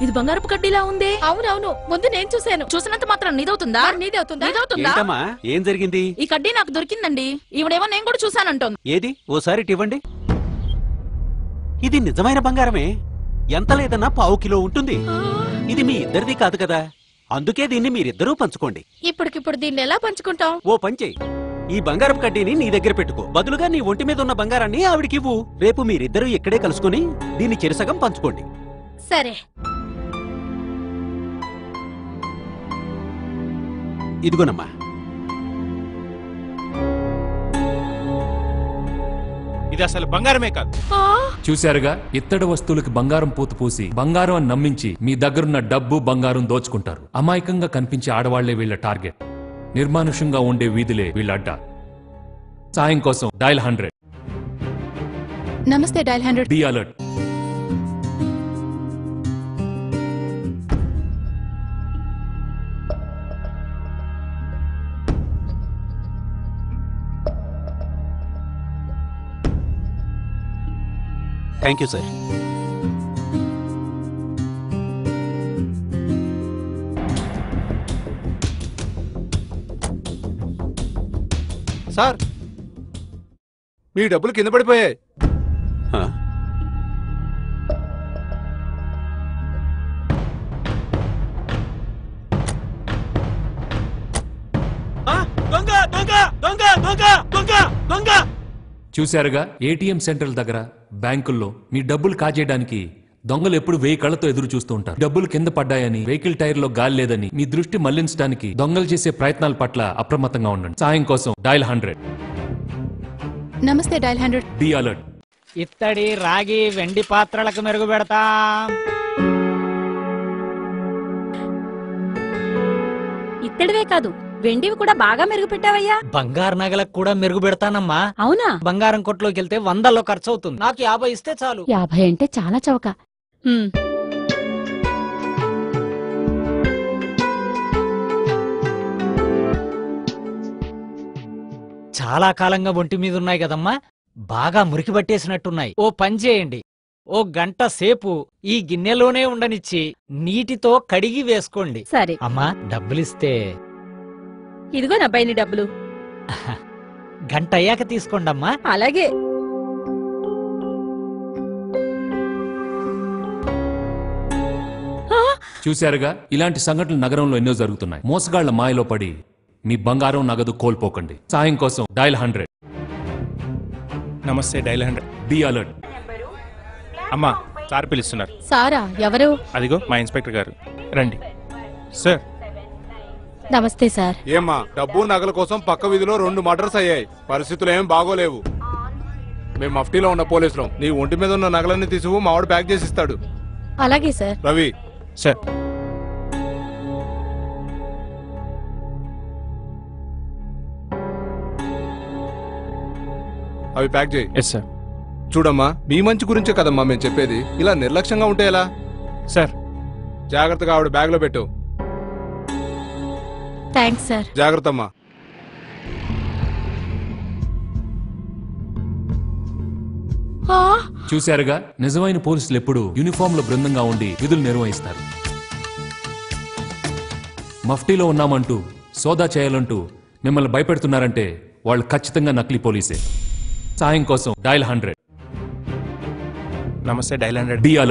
ఇది బంగారపు కడ్డీలా ఉంది. అవునవును, ముందు నేను చూశాను. చూసినంత మాత్రం నీదవుతుందా? ఏంటమ్మా, ఏం జరిగింది? ఈ కడ్డీ నాకు దొరికిందండి. ఈవిడేమో నేను కూడా చూసానంటోంది. ఏది ఓసారి ఇవ్వండి. ఇది నిజమైన బంగారమే. ఎంత లేదన్నా 1/4 కిలో ఉంటుంది. ఇది మీ ఇద్దరిది కాదు కదా, అందుకే దీన్ని మీరిద్దరూ పంచుకోండి. ఇప్పటికిప్పుడు దీన్ని ఎలా పంచుకుంటాం? ఓ పని చెయ్యి, ఈ బంగారపు కడ్డీని నీ దగ్గర పెట్టుకో. బదులుగా నీ ఒంటి మీద ఉన్న బంగారాన్ని ఆవిడికివ్వు. రేపు మీరిద్దరూ ఇక్కడే కలుసుకుని దీన్ని చెరసగం పంచుకోండి. సరే. ఇదిగోనమ్మా. ఇది అసలు బంగారమే కాదు. చూశారుగా, ఇత్తడి వస్తువులకి బంగారం పూత పూసి బంగారం అని నమ్మించి మీ దగ్గరున్న డబ్బు బంగారం దోచుకుంటారు. అమాయకంగా కనిపించే ఆడవాళ్లే వీళ్ల టార్గెట్. నిర్మానుష్యంగా ఉండే వీధులే వీళ్ళ అడ్డా. సాయం కోసం డయల్ 100. నమస్తే dial 100. Be alert. Thank you sir. Sir, మీ డబ్బులు కింద పడిపోయాయి. చూశారుగా, ఏటీఎం సెంటర్ల దగ్గర, బ్యాంకుల్లో మీ డబ్బులు కాజేయడానికి దొంగలు ఎప్పుడు 1000 కళ్లతో ఎదురు చూస్తూ ఉంటారు. డబ్బులు కింద పడ్డాయని, వెహికల్ టైర్ లో గాలి లేదని మీ దృష్టి మళ్లించడానికి దొంగలు చేసే ప్రయత్నాల పట్ల అప్రమత్తంగా ఉండండి. సాయం కోసం డయల్ 100. నమస్తే డయల్ 100. Be alert. ఇత్తడి, రాగి, వెండి పాత్రలకు మెరుగు పెడతా. ఇత్తడివే కాదు, వెండివి కూడా బాగా మెరుగు పెట్టావయ్యా. బంగారు నగలకు కూడా మెరుగు పెడతానమ్మా. అవునా? బంగారం కొట్లోకి వెళ్తే 100లో ఖర్చు అవుతుంది. నాకు 50 ఇస్తే చాలు. 50 అంటే చాలా చవక. చాలా కాలంగా ఒంటి మీద ఉన్నాయి కదమ్మా, బాగా మురికి పట్టేసినట్టున్నాయి. ఓ పని చేయండి, ఓ గంట సేపు ఈ గిన్నెలోనే ఉండనిచ్చి నీటితో కడిగి వేసుకోండి. సరే అమ్మా, డబ్బులిస్తే. ఇదిగో నబ్బాయిని డబ్బులు. గంట అయ్యాక తీసుకోండమ్మా. అలాగే. చూశారుగా, ఇలాంటి సంఘటనలు నగరంలో ఎన్నో జరుగుతున్నాయి. మోసగాళ్ల మాయలో పడి మీ బంగారం నగదు కోల్పోకండి. సాయం కోసం డయల్ 100. నమస్తే డయల్ 100. Be alert. అమ్మా, సార్ పిలుస్తున్నారు. సారా? ఎవరు? అదిగో మా ఇన్స్పెక్టర్ గారు. రండి సార్. నమస్తే సార్. ఏమ్మా, డబ్బు నగల కోసం పక్క వీధిలో 2 మర్డర్స్ అయ్యాయి. పరిస్థితులు ఏం బాగోలేవు. మేము మఫ్టీలో ఉన్న పోలీసులం. నీ ఒంటి మీద ఉన్న నగలన్నీ తీసుకు మావాడు ప్యాక్ చేసి ఇస్తాడు. అలాగే సార్. రవి. సార్. అవి ప్యాక్ చేయి. Yes sir. చూడమ్మా, మీ మంచి గురించే కదమ్మా మేము చెప్పేది. ఇలా నిర్లక్ష్యంగా ఉంటే ఎలా? సార్. జాగ్రత్తగా ఆవిడ బ్యాగ్ లో పెట్టు. Thanks sir. జాగ్రత్త అమ్మా. చూశారుగా, నిజమైన పోలీసులు ఎప్పుడు యూనిఫామ్ లో బృందంగా ఉండి విధులు నిర్వహిస్తారు. మఫ్టీలో ఉన్నామంటూ, సోదా చేయాలంటూ మిమ్మల్ని భయపెడుతున్నారంటే వాళ్ళు ఖచ్చితంగా నకిలీ పోలీసే. సాయం కోసం డయల్ 100. నమస్తే డయల్ 100. Be alert.